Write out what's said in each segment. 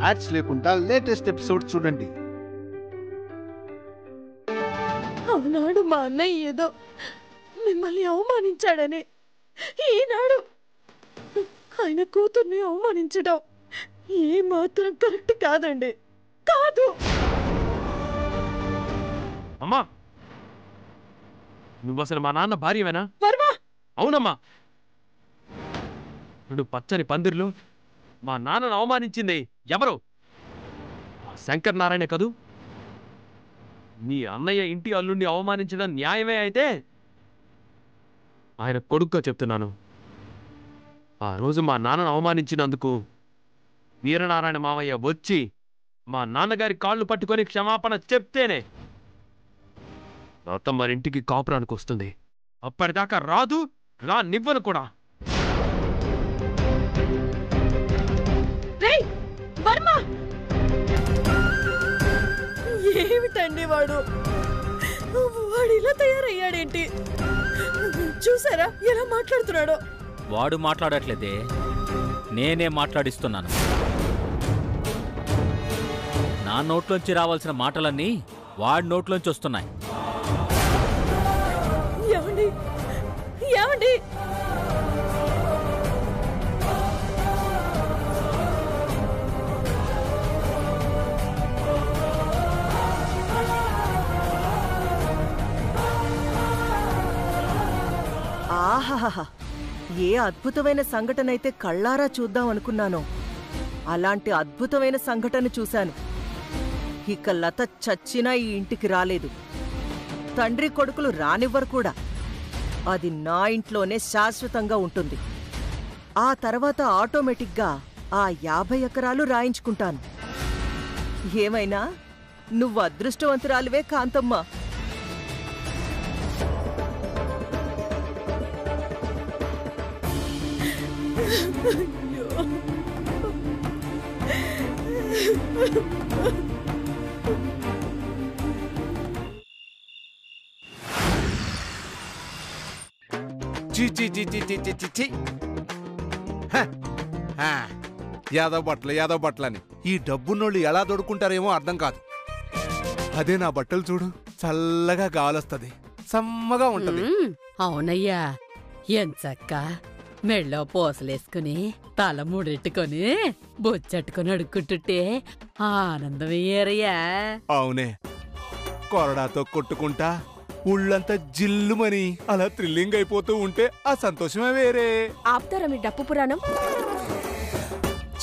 Ads లేకుండా latest episode చూడండి. అవునాడు మా అన్నయ్య ఏదో మిమ్మల్ని అవమానించాడని, ఈనాడు ఆయన కూతుర్ని అవమానించడం ఏ మాత్రం కరెక్ట్ కాదండి. కాదు. అమ్మా, నువ్వు అసలు మా నాన్న భార్యవేనా? వర్మ, అవునమ్మా. నువ్వు పచ్చని పందిర్లు మా నాన్నను అవమానించింది ఎవరు? శంకర్ నారాయణ కదూ? నీ అన్నయ్య ఇంటి అల్లుడిని అవమానించడం న్యాయమే అయితే ఆయన కొడుకుగా చెప్తున్నాను, ఆ రోజు మా నాన్నను అవమానించినందుకు వీరనారాయణ మావయ్య వచ్చి మా నాన్నగారి కాళ్ళు పట్టుకొని క్షమాపణ చెప్తేనే అత్త మరింటికి కాపురానికి వస్తుంది. అప్పటిదాకా రాదు, రానివ్వను కూడా. వర్మ, ఏమిటండి వాడు ఇలా తయారయ్యాడేంటి? చూసారా ఎలా మాట్లాడుతున్నాడో? వాడు మాట్లాడట్లేదే, నేనే మాట్లాడిస్తున్నాను. నా నోట్లోంచి రావాల్సిన మాటలన్నీ వాడి నోట్లోంచి వస్తున్నాయి. ఏమండి, ఏమండి? ఆహాహా, ఏ అద్భుతమైన సంఘటన అయితే కళ్ళారా చూద్దాం అనుకున్నానో అలాంటి అద్భుతమైన సంఘటన చూశాను. ఇక లత చచ్చినా ఈ ఇంటికి రాలేదు, తండ్రి కొడుకులు రానివ్వరు కూడా. అది నా ఇంట్లోనే శాశ్వతంగా ఉంటుంది. ఆ తర్వాత ఆటోమేటిక్గా ఆ 50 ఎకరాలు రాయించుకుంటాను. ఏమైనా నువ్వు అదృష్టవంతురాలివే కాంతమ్మ. యాదవ్ బట్టలని ఈ డబ్బున్నోళ్ళు ఎలా దొడుకుంటారేమో అర్థం కాదు. అదే నా బట్టలు చూడు, చల్లగా గాలొస్తది, సమ్మగా ఉంటది. అవునయ్యా, ఎంచక్క మెళ్ళో పూసలేసుకుని తల ముడెట్టుకొని బొచ్చట్టుకుని అడుక్కుంటుంటే ఆనందం ఏరయ్యా. అవునే, కొరడాతో కొట్టుకుంటా ఉళ్ళంతా జిల్లుమని అలా థ్రిల్లింగ్ అయిపోతూ ఉంటే ఆ సంతోషమే వేరే. ఆపుతారా మీ డప్పు పురాణం?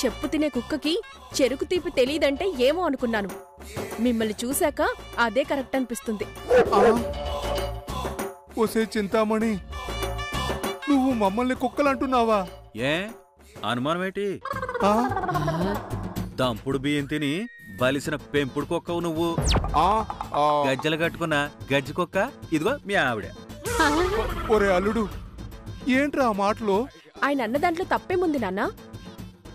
చెప్పు తినే కుక్కకి చెరుకు తీపి తెలీదంటే ఏమో అనుకున్నాను. మిమ్మల్ని చూశాక అదే కరెక్ట్ అనిపిస్తుంది. ఒసే చింతామణి, నువ్వు మమ్మల్ని కుక్కలంటున్నావా? ఏ అనుమానమేటి? దంపుడు బియ్యం తిని బలిసిన పెంపుడు కుక్కవు నువ్వు. గజ్జలు కట్టుకున్న గజ్జి కుక్క ఇదిగో మీ ఆవిడ. ఒరే అల్లుడు, ఏంట్రా ఆ మాటలు? ఆయన అన్న దాంట్లో తప్పేముంది నాన్న?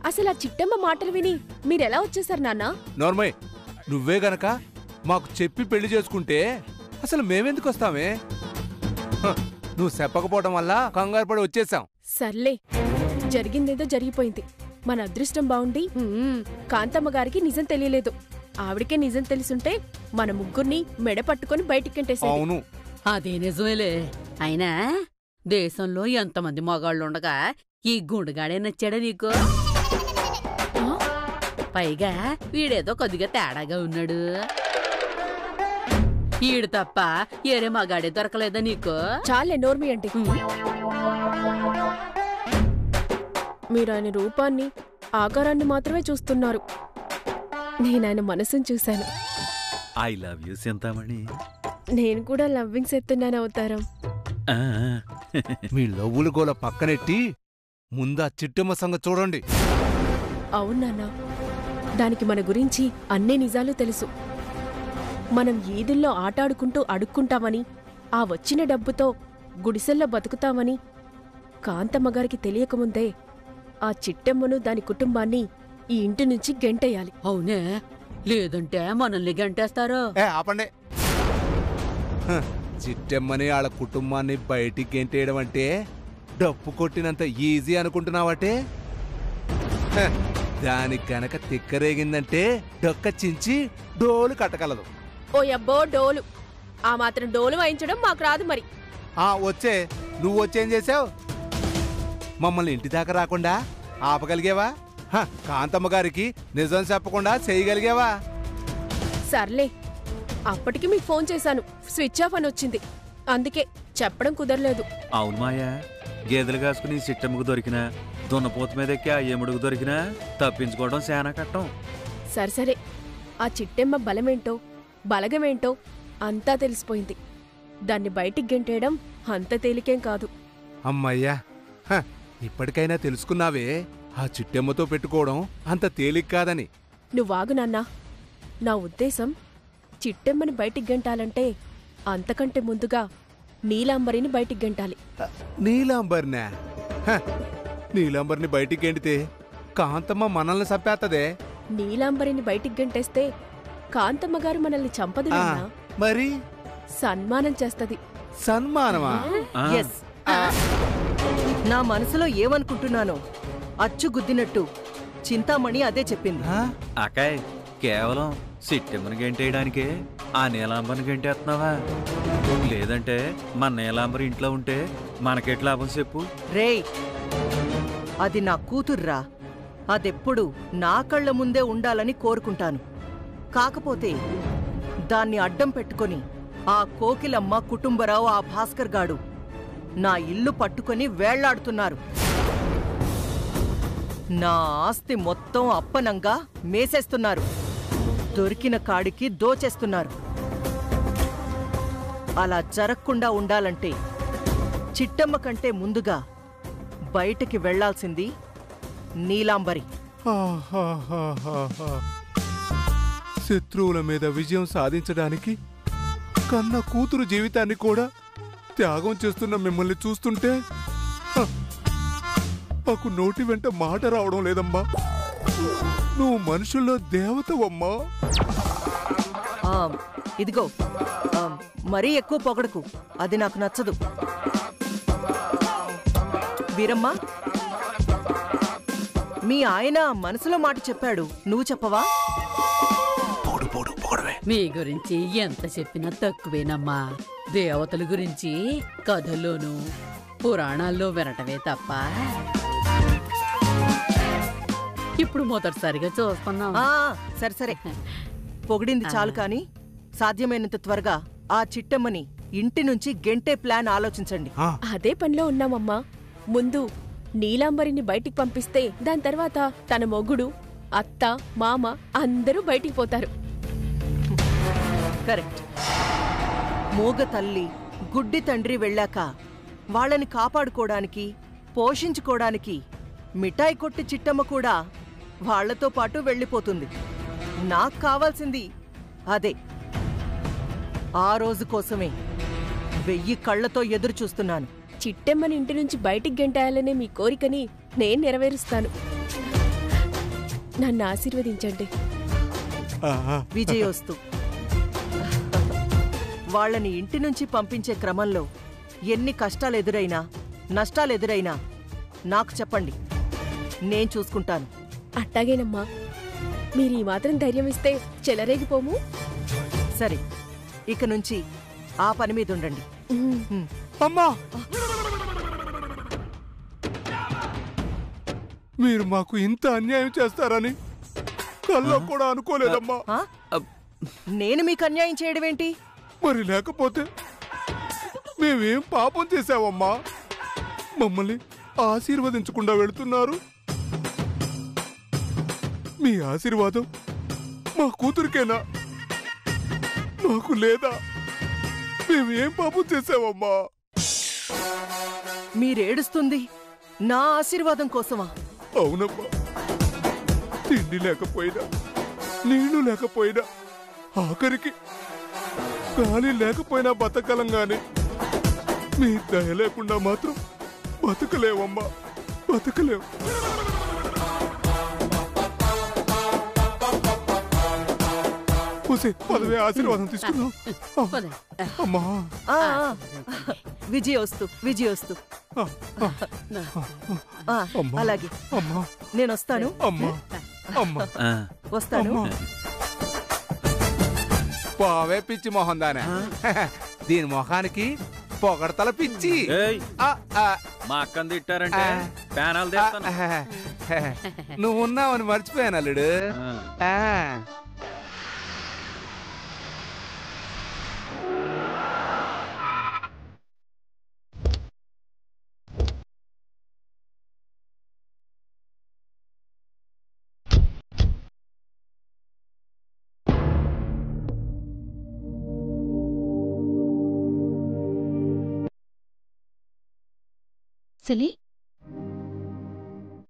అసలు ఆ చిట్టమ్మ మాటలు విని మీరెలా వచ్చేసారు నాన్న? నోర్మయ్, నువ్వే గనక మాకు చెప్పి పెళ్లి చేసుకుంటే అసలు మేమెందుకు వస్తామే? నువ్వు చెప్పకపోవడం వల్ల కంగారు పడి వచ్చేసాం. సర్లే, జరిగిందేదో జరిగిపోయింది. మన అదృష్టం బాగుండి కాంతమ్మ గారికి నిజం తెలియలేదు. ఆవిడకే నిజం తెలుసుంటే మన ముగ్గురిని మెడ పట్టుకుని బయటికెంటేసే. అవును, అదే నిజమేలే. అయినా దేశంలో ఎంతమంది మగాళ్ళుండగా ఈ గుండుగాడే నచ్చాడా నీకు? పైగా వీడేదో కొద్దిగా తేడాగా ఉన్నాడు. ఈడు తప్ప ఏరే మగాడే దొరకలేదా నీకు? చాలే నోర్మి అంటే. మీరు ఆయన రూపాన్ని, ఆకారాన్ని మాత్రమే చూస్తున్నారు. నేనాయన మనసును చూశాను. I love you Chintamani. నేను కూడా లవ్వింగ్ చెప్తున్నాను అవతారం. మీ లవ్వుల గోల పక్కనెట్టి ముందా చిట్టమ్మ సంగతి చూడండి. అవునాన్నా, దానికి మన గురించి అన్ని నిజాలు తెలుసు. మనం ఈదుల్లో ఆటాడుకుంటూ అడుక్కుంటామని, ఆ వచ్చిన డబ్బుతో గుడిసెల్లో బతుకుతామని కాంతమ్మగారికి తెలియకముందే ఆ చిట్టమ్మను దాని కుటుంబాన్ని ఈ ఇంటి నుంచి గెంటేయాలి. అవునే, లేదంటే మనల్ని గంటేస్తారు. ఆపండి. చిట్టమ్మని వాళ్ళ కుటుంబాన్ని బయటికి గెంటేయడం అంటే డప్పు కొట్టినంత ఈజీ అనుకుంటున్నావటే? దానికి గనక తిక్కరేగిందంటే డొక్క చించి డోలు కట్టగలదు. ఓ అబ్బో డోలు, ఆ మాత్రం డోలు వాయించడం మాకు రాదు మరి. వచ్చే, నువ్వు వచ్చేం చేసావు? మమ్మల్ని ఇంటి దాకా రాకుండా ఆపగలిగేవా? కాంతమ్మ గారికి నిజం చెప్పకుండా చేయగలిగేవా? సర్లే, అప్పటికి మీకు ఫోన్ చేశాను, స్విచ్ ఆఫ్ అని వచ్చింది, అందుకే చెప్పడం కుదరలేదు. అవును మాయా, గేదెలు కాసుకుని సిట్టమ్మకు దొరికినా దున్నపోత మీద ఎక్కి ఆ ఎముడుకు దొరికినా తప్పించుకోవడం శానా కట్టం. సరే, ఆ చిట్టెమ్మ బలమేంటో బలగమేంటో అంతా తెలిసిపోయింది. దాన్ని బయటికి గెంటేయడం అంత తేలికేం కాదు. అమ్మయ్యా, ఇప్పటికైనా తెలుసుకున్నావే ఆ చిట్టెమ్మతో పెట్టుకోవడం అంత తేలిక కాదని. నువ్వాగు నాన్నా, నా ఉద్దేశం చిట్టెమ్మని బయటికి గెంటాలంటే అంతకంటే ముందుగా నీలాంబరిని బయటికి గెంటాలి. నీలాంబర్నా? నీలాంబర్ని బయటికి గెంటితే కాంతమ్మ మనల్ని చంపేత్తదే. నీలాంబరిని బయటికి గెంటేస్తే కాంతమ్మ గారు మనల్ని చంపదు నాన్నా, మరి సన్మానం చేస్తది. సన్మానమా? ఎస్. నా మనసులో ఏమనుకుంటున్నానో అచ్చు గుద్దినట్టు చింతామణి అదే చెప్పింది. అకాయ్, కేవలం సిట్టెమ్మని గంటేయడానికే ఆ నీలాంబరిని గంటేస్తున్నావా? లేదంటే మన నీలాంబరి ఇంట్లో ఉంటే మనకెట్ లాభం చెప్పు? రేయ్, అది నా కూతుర్రా, అదెప్పుడు నా కళ్ళ ముందే ఉండాలని కోరుకుంటాను. కాకపోతే దాన్ని అడ్డం పెట్టుకొని ఆ కోకిలమ్మ, కుటుంబరావు, ఆ భాస్కర్ గాడు నా ఇల్లు పట్టుకొని వేళ్లాడుతున్నారు. నా ఆస్తి మొత్తం అప్పనంగా మేసేస్తున్నారు. దొరికిన కాడికి దోచేస్తున్నారు. అలా జరగకుండా ఉండాలంటే చిట్టమ్మ కంటే ముందుగా బయటికి వెళ్లాల్సింది నీలాంబరి. శత్రువుల మీద విజయం సాధించడానికి కన్న కూతురు జీవితాన్ని కూడా త్యాగం చేస్తున్న మిమ్మల్ని చూస్తుంటే నాకు నోటి వెంట మాట రావడం లేదమ్మా. నువ్వు మనుషుల్లో దేవతవమ్మా. ఇదిగో, మరీ ఎక్కువ పొగడకు, అది నాకు నచ్చదు. వీరమ్మా, మీ ఆయన మనసులో మాట చెప్పాడు, నువ్వు చెప్పవా? మీ గురించి ఎంత చెప్పినా తక్కువేనమ్మా. దేవతల గురించి కథల్లోనూ పురాణాల్లో వినటమే తప్ప ఇప్పుడు మొదటిసారిగా చూస్తున్నాం. సరే, పొగిడింది చాలు కాని సాధ్యమైనంత త్వరగా ఆ చిట్టమ్మని ఇంటి నుంచి గెంటే ప్లాన్ ఆలోచించండి. అదే పనిలో ఉన్నామమ్మా. ముందు నీలాంబరిని బయటికి పంపిస్తే దాని తర్వాత తన మొగుడు, అత్త, మామ అందరూ బయటికి పోతారు. కరెక్ట్. మూగ తల్లి, గుడ్డి తండ్రి వెళ్ళాక వాళ్ళని కాపాడుకోవడానికి, పోషించుకోవడానికి మిఠాయి కొట్టి చిట్టమ్మ కూడా వాళ్లతో పాటు వెళ్ళిపోతుంది. నాకు కావాల్సింది అదే. ఆ రోజు కోసమే 1000 కళ్లతో ఎదురు చూస్తున్నాను. చిట్టెమ్మని ఇంటి నుంచి బయటికి గెంటాయాలనే మీ కోరికని నేను నెరవేరుస్తాను. నన్ను ఆశీర్వదించండి. విజయోస్తు. వాళ్ళని ఇంటి నుంచి పంపించే క్రమంలో ఎన్ని కష్టాలెదురైనా, నష్టాలెదురైనా నాకు చెప్పండి, నేను చూసుకుంటాను. అట్టాగేనమ్మా, మీరు ఈ మాత్రం ధైర్యం ఇస్తే చెలరేగిపోము. సరే, ఇక నుంచి ఆ పని మీద ఉండండి. అమ్మా, మీరు మాకు ఇంత అన్యాయం చేస్తారని కల్లో కూడా అనుకోలేదమ్మా. నేను మీకు అన్యాయం చేయడమేంటి? మరి లేకపోతే మేమేం పాపం చేశావమ్మా? మమ్మల్ని ఆశీర్వదించకుండా వెళుతున్నారు. మీ ఆశీర్వాదం మా కూతురికేనా? మాకు లేదా? మేమేం పాపం చేశావమ్మా? మీరేడుస్తుంది నా ఆశీర్వాదం కోసమా? అవునమ్మా. తిండి లేకపోయినా, నీళ్లు లేకపోయినా, ఆఖరికి గాలి లేకపోయినా బతకలం గాని మీ దయ లేకుండా మాత్రం బతకలేవమ్మా, బతకలేవు. పదవే ఆశీర్వాదం తీసుకుందాం. అమ్మా, విజయోస్తు, విజయోస్తు. అలాగే, అమ్మా, నేనొస్తాను. అమ్మా. అమ్మా ఆ, వస్తాను. అమ్మా. పోవే పిచ్చి మొహం దానే దీని మొహానికి పొగడతల పిచ్చి ఏయ్, ఆ, ఆ, మా అక్కని తిట్టారంటే ఆ. ప్యానాలు తెస్తాను. నువ్వు ఉన్నావని మర్చిపోయాను అల్లుడు. ఆ. ఆ. సెలి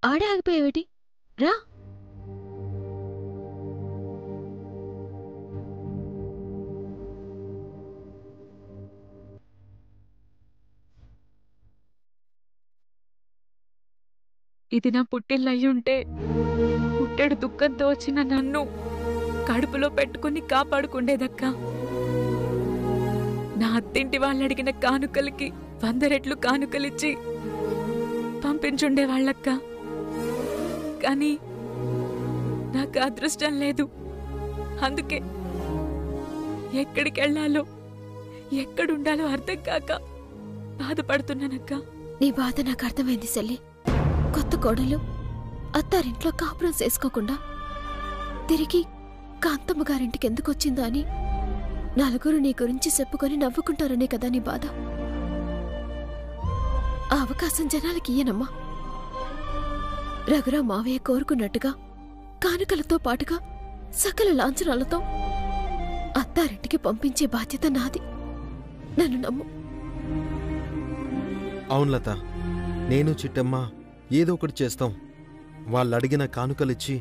ఆడే ఆగిపోయావేటి రా. ఇది నా పుట్టిల్లు అయ్యుంటే పుట్టెడు దుఃఖంతో వచ్చిన నన్ను కడుపులో పెట్టుకుని కాపాడుకుండేదక్కా. నా అత్తింటి వాళ్ళు అడిగిన కానుకలకి 100 రెట్లు కానుకలిచ్చి పంపించుండేవాళ్ళక్క. కానీ నాకు అదృష్టం లేదు. అందుకే ఎక్కడికెళ్లాలో ఎక్కడుండాలో అర్థం కాక బాధపడుతున్నానక్క. నీ బాధ నాకు అర్థమైంది సెల్లి. కొత్త కోడలు అత్తారింట్లో కాపురం చేసుకోకుండా తిరిగి కాంతమ్మ గారింటికి ఎందుకు వచ్చిందా అని నలుగురు నీ గురించి చెప్పుకొని నవ్వుకుంటారనే కదా నీ బాధ. ఆ అవకాశం జనాలకి ఇయ్యనమ్మా. రఘురా మావయ్య కోరుకున్నట్టుగా కానుకలతో పాటుగా సకల లాంఛనాలతో అత్తారింటికి పంపించే బాధ్యత నాది. నన్ను నమ్ము. అవును లత, నేను చిట్టమ్మ ఏదో ఒకటి చేస్తాం. వాళ్ళు అడిగిన కానుకలిచ్చి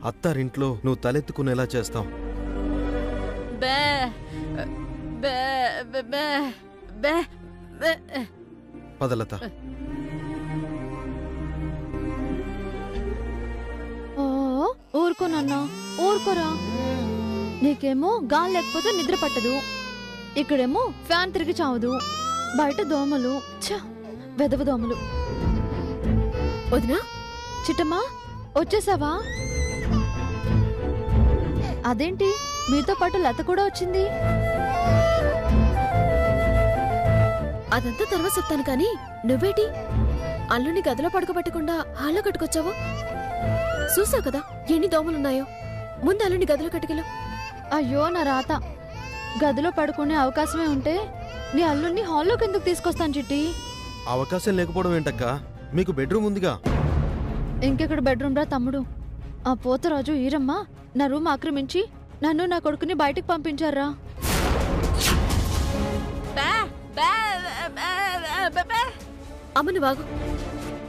అత్తారింట్లో నువ్వు తలెత్తుకునేలా చేస్తాం. పద లత. ఊరుకోనన్నా, ఊరుకోరా. నీకేమో గాలి లేకపోతే నిద్ర పట్టదు, ఇక్కడేమో ఫ్యాన్ తిరిగి చావదు, బయట దోమలు, వెదవ దోమలు. వదినా, చిట్టమ్మా వచ్చేసావా? అదేంటి మీతో పాటు లత కూడా వచ్చింది? అదంతా తర్వాత చెప్తాను కానీ నువ్వేటి అల్లుని గదిలో పడుకోబెట్టకుండా హాల్లో కట్టుకొచ్చావు? చూసావు కదా ఎన్ని దోమలున్నాయో. ముందు అల్లుని గదిలో కట్టుకెళ్ళు. అయ్యో నా రాత, గదిలో పడుకునే అవకాశమే ఉంటే నీ అల్లుని హాల్లోకి ఎందుకు తీసుకొస్తాను చిట్టి? అవకాశం లేకపోవడం ఏంటక్క, మీకు బెడ్రూమ్ ఉందిగా. ఇంకెక్కడ బెడ్రూమ్ రా తమ్ముడు. ఆ పోతరాజు ఈరమ్మ నా రూమ్ ఆక్రమించి నన్ను నా కొడుకుని బయటికి పంపించారా. అమ్మను బాగు.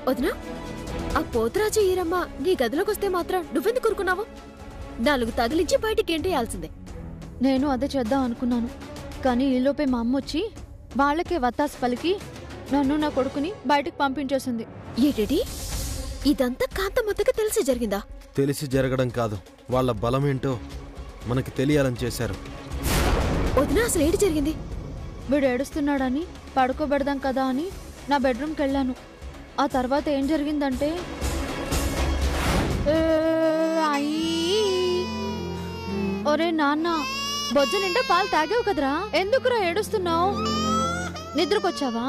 వదినా, ఆ పోతరాజు ఈరమ్మ నీ గదిలోకి వస్తే మాత్రం నువ్వెందుకు కూరుకున్నావు? 4 తగిలించి బయటికి ఏంటేయాల్సిందే. నేను అదే చేద్దాం అనుకున్నాను, కానీ ఈలోపే మా అమ్మ వచ్చి వాళ్ళకే వత్తాసు పలికి నన్ను నా కొడుకుని బయటికి పంపించేసింది. ఏటేటి ఇదంతా కాంతమ్మకి తెలిసి జరిగిందా? తెలిసి జరగడం కాదు, వాళ్ళ బలమేంటో మనకి తెలియాలని చేశారు. వదినా, అసలు ఏటి జరిగింది? వీడు ఏడుస్తున్నాడని పడుకోబెడదాం కదా అని నా బెడ్రూమ్కి వెళ్ళాను. ఆ తర్వాత ఏం జరిగిందంటే, ఒరే నాన్న, బొజ్జ నిండా పాలు తాగావు కదరా, ఎందుకురా ఏడుస్తున్నావు? నిద్రకొచ్చావా?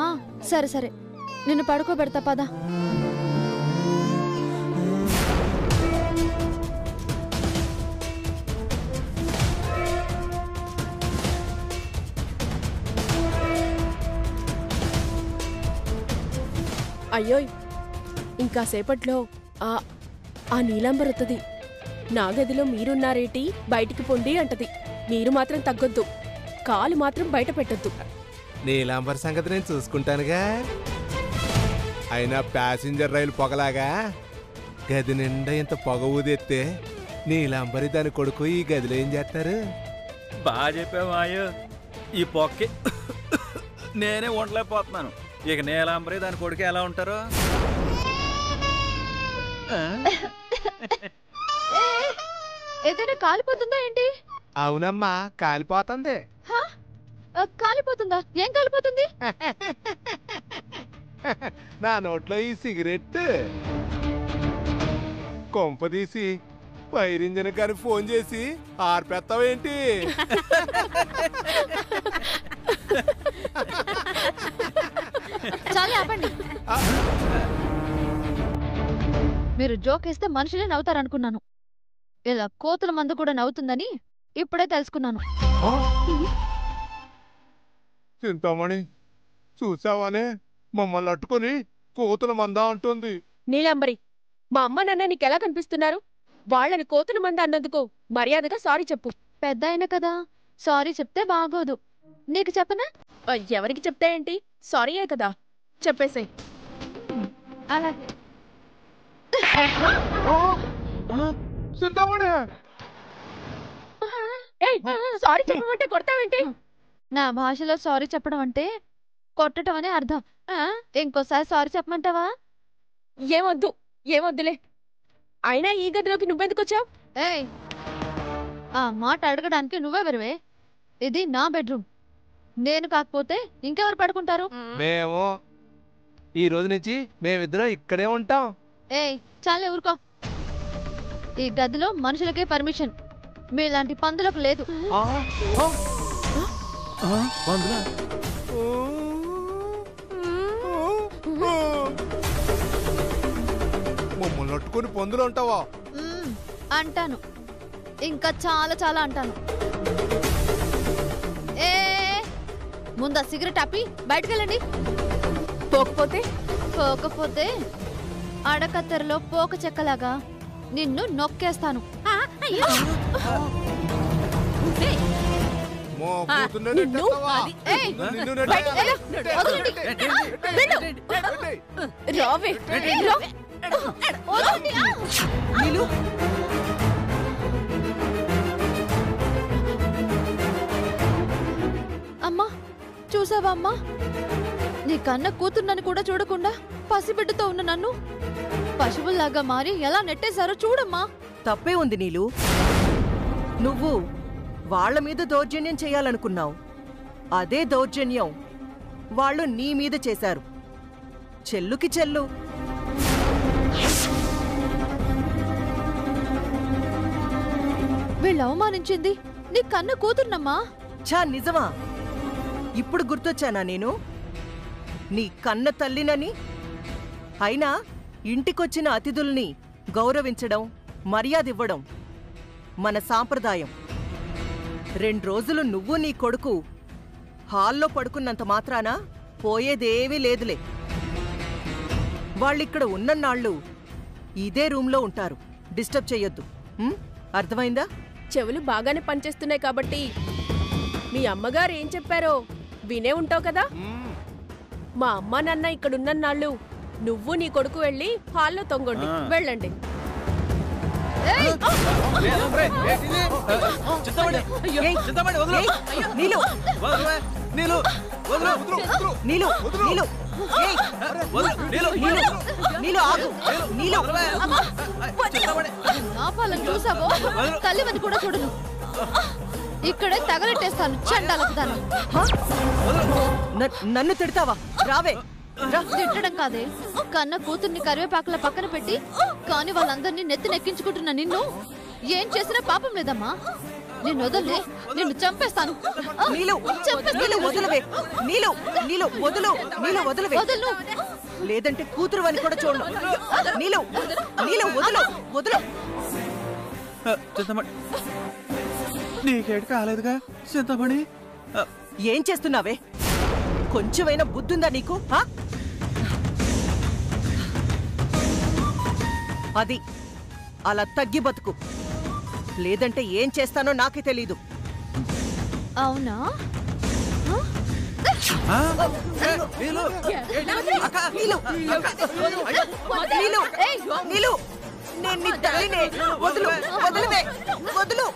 సరే సరే, నిన్ను పడుకోబెడతా పదా. అయ్యోయ్, ఇంకా సేపట్లో ఆ నీలాంబరొత్తది. నా గదిలో మీరున్నారేటి, బయటికి పొండి అంటది. మీరు మాత్రం తగ్గొద్దు, కాలు మాత్రం బయట పెట్టొద్దు. నీలాంబర్ సంగతి నేను చూసుకుంటానుగా. అయినా ప్యాసింజర్ రైలు పొగలాగా గది నిండా ఇంత పొగ ఊదెత్తే నీలాంబరి దాని కొడుకు ఈ గదిలో ఏం చేస్తారు? బాగా చెప్పావు మాయో. ఈ పొక్కి నేనే ఉండలేకపోతున్నాను. ఇక నీలాంబరి దాని కొడుకు ఎలా ఉంటారో. ఏదైనా కాలిపోతుందా ఏంటి? అవునమ్మా, కాలిపోతుంది. కాలిపోతుందా? ఏం కాలిపోతుంది? నా నోట్లో ఈ సిగరెట్ కొంపదీసి ఫైర్ ఇంజిన్ కానీ ఫోన్ చేసి ఆర్పేస్తావేంటి? చాలా ఆపండి. మీరు జోకేస్తే మనుషులే నవ్వుతారనుకున్నాను. ఇలా కోతుల మందు కూడా నవ్వుతుందని ఇప్పుడే తెలుసుకున్నాను. చింతామణి చూసావానే, మమ్మల్ని అట్టుకుని కోతుల మందా అంటుంది. నీలాంబరి, మా అమ్మ నాన్న నీకెలా కనిపిస్తున్నారు? వాళ్ళని కోతుల మంద అన్నందుకు మర్యాదగా సారీ చెప్పు. పెద్ద అయిన కదా, సారీ చెప్తే బాగోదు. నీకు చెప్పనా? ఎవరికి చెప్తా ఏంటి? సారీయే కదా, చెప్పేసే. అలా చింతామణి సారీ చెప్పమంటే కొడతావేంటి? నా భాషలో సారీ చెప్పడం అంటే కొట్టడం అనే అర్థం. ఇంకోసారి సారీ చెప్పమంటావా? ఏమొద్దులే. అయినా ఈ గదిలోకి నువ్వెందుకు వచ్చావు? ఏయ్, ఆ మాట అడగడానికి నువ్వే వెరువే. ఇది నా బెడ్రూమ్. నేను కాకపోతే ఇంకెవరు పడుకుంటారు? మేము ఈ రోజు నుంచి మేమిద్దరం ఇక్కడే ఉంటాం. ఏయ్, చాలే ఊరుకో. ఈ గదిలో మనుషులకే పర్మిషన్, మీలాంటి పందులకు లేదు. మమ్మల్ని అట్టుకుని పందులు ఉంటావా? అంటాను, ఇంకా చాలా చాలా అంటాను. ఏ ముందా సిగరెట్ ఆపి బయటకెళ్ళండి. పోకపోతే అడకత్తెరలో పోక చెక్కలాగా నిన్ను నొక్కేస్తాను. అమ్మా, చూసావా అమ్మా? నీ కన్న కూతుర్నని కూడా చూడకుండా పసిబిడ్డతో ఉన్న నన్ను పశువుల్లాగా మారి ఎలా నెట్టేశారో చూడమ్మా. తప్పే ఉంది నీలు. నువ్వు వాళ్ల మీద దౌర్జన్యం చేయాలనుకున్నావు. అదే దౌర్జన్యం వాళ్ళు నీ మీద చేశారు. చెల్లుకి చెల్లు. వీళ్ళు అవమానించింది నీ కన్న కూతుర్నమ్మా. ఛా, నిజమా? ఇప్పుడు గుర్తొచ్చానా నేను నీ కన్న తల్లినని? అయినా ఇంటికొచ్చిన అతిథుల్ని గౌరవించడం, మర్యాదివ్వడం మన సాంప్రదాయం. 2 రోజులు నువ్వు నీ కొడుకు హాల్లో పడుకున్నంత మాత్రాన పోయేదేమీ లేదులే. వాళ్ళిక్కడ ఉన్నన్నాళ్ళు ఇదే రూంలో ఉంటారు. డిస్టర్బ్ చెయ్యొద్దు. అర్థమైందా? చెవులు బాగానే పనిచేస్తున్నాయి కాబట్టి మీ అమ్మగారు ఏం చెప్పారో వినే ఉంటావు కదా. మా అమ్మ నాన్న ఇక్కడున్నన్నాళ్ళు నువ్వు నీ కొడుకు వెళ్ళి హాల్లో తొంగండి. వెళ్ళండి. చూసావో, తల్లివని కూడా చూడను. ఇక్కడే తగలెట్టేస్తాను చండాలకు దాన్ని. నన్ను తిడతావా? రావే. తిట్టడం కాదే, కన్న కూతుర్ని కరివేపాకుల పక్కన పెట్టి కాని వాళ్ళందరినీ నెత్తినెక్కించుకుంటున్న నిన్ను ఏం చేసినా పాపం లేదమ్మా. నిన్ను వదలే, నిన్ను చంపేస్తాను. వదలు, లేదంటే కూతురు అని కూడా చూడను. నీలు, నీలు వదలు, వదలు. నీకేటి కాలేదుగా చింతమణి? ఏం చేస్తున్నావే? కొంచెమైనా బుద్ధుందా నీకు? అది అలా తగ్గి బతుకు, లేదంటే ఏం చేస్తానో నాకే తెలీదు. అవునా? నేను నీ తల్లినే. వదులు, వదిలివే, వదులు,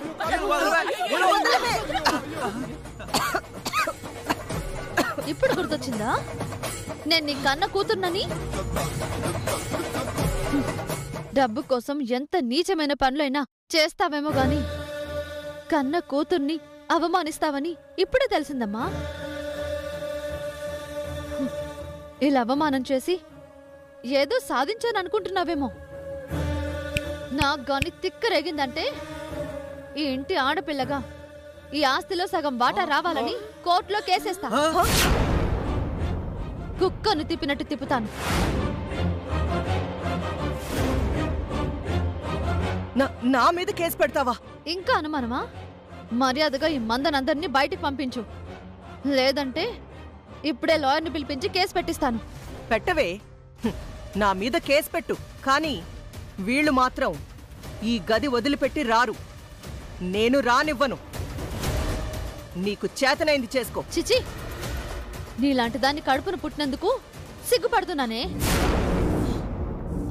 వదిలివే. ఇప్పుడు గుర్తొచ్చిందా నేను నీ కన్న కూతుర్నని? డబ్బు కోసం ఎంత నీచమైన పనులైనా చేస్తావేమో గాని కన్న కూతుర్ని అవమానిస్తావని ఇప్పుడే తెలిసిందమ్మా. ఇలా అవమానం చేసి ఏదో సాధించాననుకుంటున్నావేమో. నాకు గాని తిక్కరేగిందంటే ఈ ఇంటి ఆడపిల్లగా ఈ ఆస్తిలో సగం వాటా రావాలని కోర్టులో కేసేస్తా. కుక్కను తిప్పినట్టు తిప్పుతాను. నా మీద కేసు పెడతావా? ఇంకా అనుమానమా? మర్యాదగా ఈ మందనందరినీ బయటికి పంపించు, లేదంటే ఇప్పుడే లాయర్ని పిలిపించి కేసు పెట్టిస్తాను. పెట్టవే, నా మీద కేసు పెట్టు. కానీ వీళ్ళు మాత్రం ఈ గది వదిలిపెట్టి రారు. నేను రానివ్వను. నీకు చేతనైంది చేసుకో. చిచి, నీలాంటి దాన్ని కడుపును పుట్టినందుకు సిగ్గుపడుతున్నానే.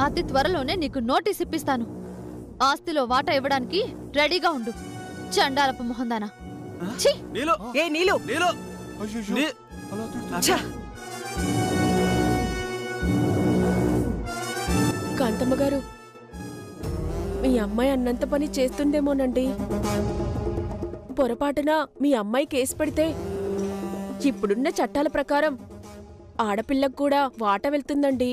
అతి త్వరలోనే నీకు నోటీస్ ఇప్పిస్తాను. ఆస్తిలో వాటా ఇవ్వడానికి రెడీగా ఉండు. చండాలపు మొహందానా. ఏ నీలు, కాంతమ్మ గారు, మీ అమ్మాయి అన్నంత పని చేస్తుందేమోనండి. పొరపాటున మీ అమ్మాయి కేసు పెడితే ఇప్పుడున్న చట్టాల ప్రకారం ఆడపిల్లకు కూడా వాటా వెళ్తుందండి.